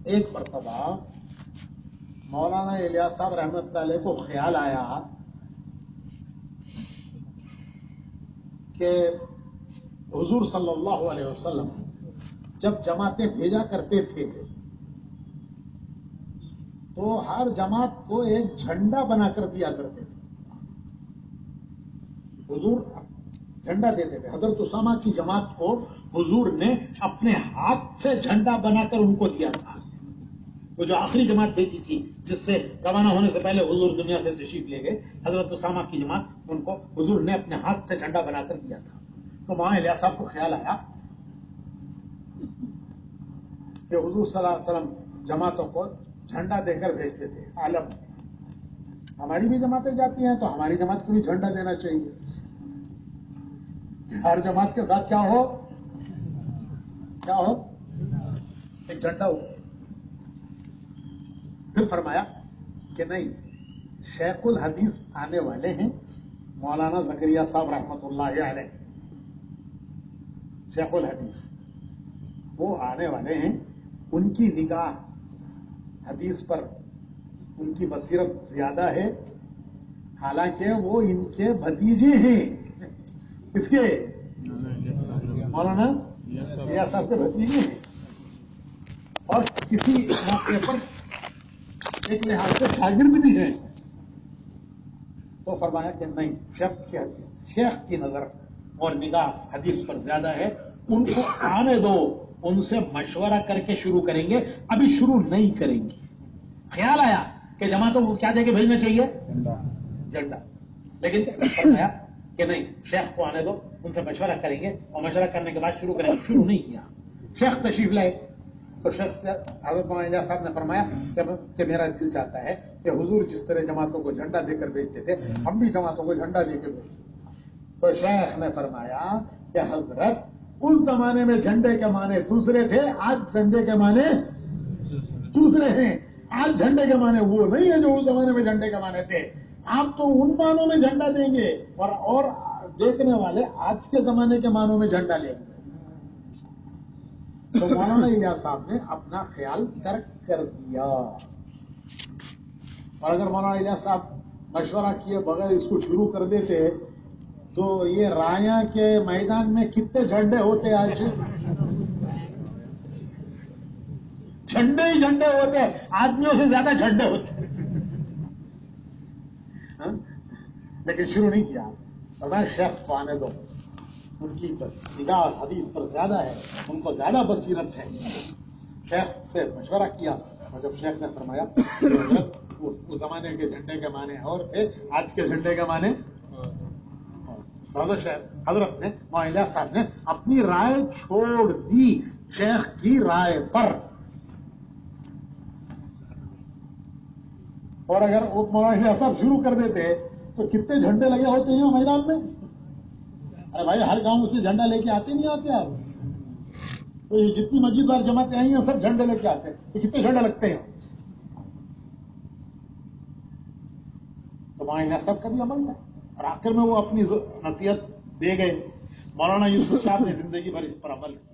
ایک مرتبہ مولانا الیاس صاحب رحمۃ اللہ علیہ کو خیال آیا کہ حضور صلی اللہ علیہ وسلم جب جماعتیں بھیجا کرتے تھے تو ہر جماعت کو ایک جھنڈا بنا کر دیا کرتے تھے. حضور جھنڈا دیتے تھے. حضرت اسامہ کی جماعت کو حضور نے اپنے ہاتھ سے جھنڈا بنا کر ان کو دیا تھا. وہ جو آخری جماعت بھیجی تھی جس سے روانہ ہونے سے پہلے حضور دنیا سے تشریف لے گئے، حضرت اسامہ کی جماعت، ان کو حضور نے اپنے ہاتھ سے جھنڈا بنا کر دیا تھا. تو وہاں الیاس صاحب کو خیال آیا کہ حضور صلی اللہ علیہ وسلم جماعتوں کو جھنڈا دے کر بھیجتے تھے. عالم ہماری بھی جماعتیں جاتی ہیں تو ہماری جماعت کو بھی جھنڈا دینا چاہیے. ہر جماعت کے ساتھ کیا ہو ایک جھنڈا ہو. پھر فرمایا کہ نہیں، شیخ الحدیث آنے والے ہیں مولانا زکریا صاحب رحمۃ اللہ علیہ. شیخ الحدیث وہ آنے والے ہیں، ان کی نگاہ حدیث پر، ان کی بصیرت زیادہ ہے. حالانکہ وہ ان کے بھتیجے ہیں. اس کے مولانا الیاس صاحب کے بھتیجے ہیں اور کسی موقع پر ایک لحاظ سے شاگرد بھی ہیں. تو فرمایا کہ نہیں، شیخ کی نظر اور نگاہ حدیث پر زیادہ ہے، ان کو آنے دو، ان سے مشورہ کر کے شروع کریں گے، ابھی شروع نہیں کریں گے. خیال آیا کہ جماعتوں کو کیا دے کے بھیجنا چاہیے؟ جھنڈا. لیکن فرمایا کہ نہیں، شیخ کو آنے دو، ان سے مشورہ کریں گے اور مشورہ کرنے کے بعد شروع کریں گے. شروع نہیں کیا. شیخ تشریف لائے تو شیخ سے حضرت مولانا الیاس صاحب نے فرمایا کہ میرا دل چاہتا ہے کہ حضور جس طرح جماعتوں کو جھنڈا دے کر بھیجتے تھے، ہم بھی جماعتوں کو جھنڈا دے کے بھیجتے. تو شیخ نے فرمایا کہ حضرت، اس زمانے میں جھنڈے کے معنی دوسرے تھے، آج جھنڈے کے معنی دوسرے ہیں. آج جھنڈے کے معنی وہ نہیں ہے جو اس زمانے میں جھنڈے کے معنی تھے. آپ تو ان معنوں میں جھنڈا دیں گے اور دیکھنے والے آج کے زمانے کے معنوں میں جھنڈا لیں گے. تو مولانا الیاس صاحب نے اپنا خیال ترک کر دیا. اور اگر مولانا الیاس صاحب مشورہ کیے بغیر اس کو شروع کر دیتے تو یہ رایا کے میدان میں کتنے جھنڈے ہوتے آج؟ جھنڈے ہی جھنڈے ہوتے، آدمیوں سے زیادہ جھنڈے ہوتے. لیکن شروع نہیں کیا. اور میں شیخ کو آنے دو، ان کی نگاہ حدیث پر زیادہ ہے، ان کو زیادہ بصیرت ہے. شیخ سے مشورہ کیا اور جب شیخ نے فرمایا اس زمانے کے جھنڈے کے معنی اور تھے، آج کے جھنڈے کے معنی. حضرت نے مولانا الیاس صاحب نے اپنی رائے چھوڑ دی شیخ کی رائے پر. اور اگر وہ مولانا الیاس صاحب شروع کر دیتے تو کتنے جھنڈے لگے ہوتے ہیں میدان میں. ارے بھائی، ہر گاؤں سے جھنڈا لے کے آتے نہیں آتے آپ؟ تو یہ جتنی مسجد بار جماعتیں آئی ہیں سب جھنڈے لے کے آتے ہیں. تو کتنے جھنڈے لگتے ہیں؟ تو مولانا الیاس صاحب کا بھی عمل ہے. اور آخر میں وہ اپنی نصیحت دے گئے. مولانا یوسف صاحب نے زندگی بھر اس پر عمل کیا.